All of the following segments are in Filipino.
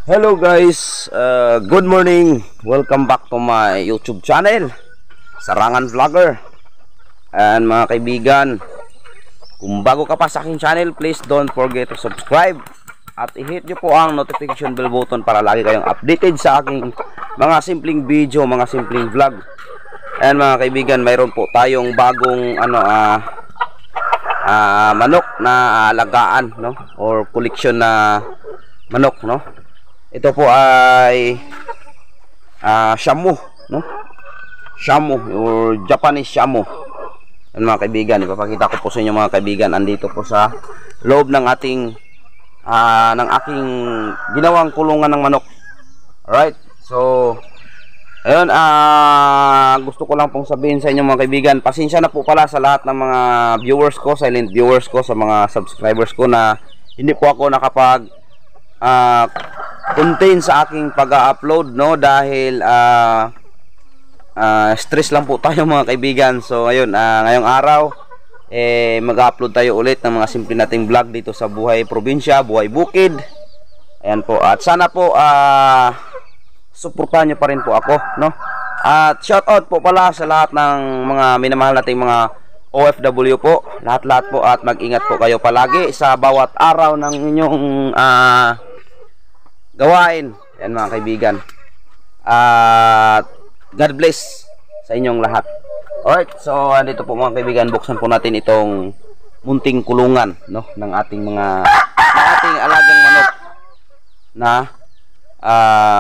Hello guys, good morning. Welcome back to my YouTube channel, Sarangan Vlogger. And mga kaibigan, kung bago ka pa sa aking channel, please don't forget to subscribe at i-hit nyo po ang notification bell button para lagi kayong updated sa aking mga simpleng video, mga simpleng vlog. And mga kaibigan, mayroon po tayong bagong manok na alagaan, no? Or collection na manok, no? Ito po ay shamu, no? Shamu or Japanese shamu. Yan mga kaibigan, ipapakita ko po sa inyo mga kaibigan. Andito po sa loob ng ating ng aking ginawang kulungan ng manok. Alright, so ayun, gusto ko lang pong sabihin sa inyo mga kaibigan, pasensya na po pala sa lahat ng mga viewers ko, silent viewers ko, sa mga subscribers ko na hindi po ako nakapag contain sa aking pag-upload, no, dahil stress lang po tayo mga kaibigan. So ayun, ngayong araw mag-upload tayo ulit ng mga simple nating vlog dito sa buhay probinsya, buhay bukid. Ayan po, at sana po suportahan nyo pa rin po ako, no? At shout out po pala sa lahat ng mga minamahal nating mga OFW po, lahat-lahat po, at mag-ingat po kayo palagi sa bawat araw ng inyong gawain. Yan mga kaibigan, at God bless sa inyong lahat. Alright, so andito po mga kaibigan, buksan po natin itong munting kulungan, no, ng ating alagang manok na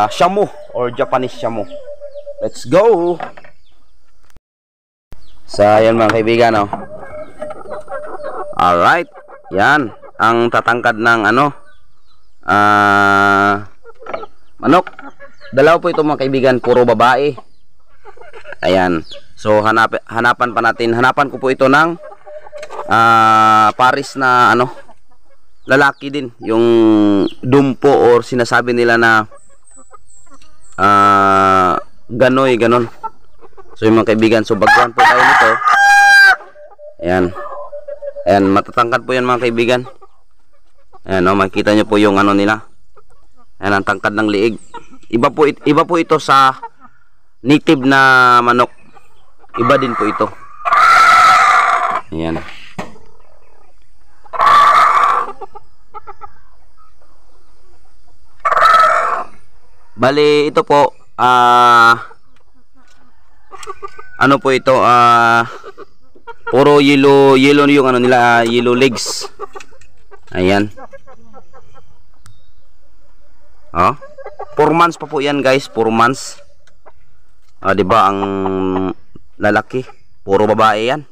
shamu or Japanese shamu. Let's go. So ayan mga kaibigan, no? Alright, yan ang tatangkad ng manok. Dalawa po ito mga kaibigan, puro babae. Ayan, so hanapan ko po ito ng paris na lalaki din, yung dumpo or sinasabi nila na ganoy, ganon. So yung mga kaibigan, so baguhan po tayo nito. Ayan, ayan, matatangkad po yan mga kaibigan. Ayan, makikita nyo po yung nila. Ayan, ang tangkad ng liig. Iba po ito sa native na manok. Iba din po ito. Ayan. Bali, ito po, ano po ito, puro yellow yung nila, yellow legs. Ayan. 4 months pa po yan guys, 4 months. Diba ang lalaki, puro babae yan.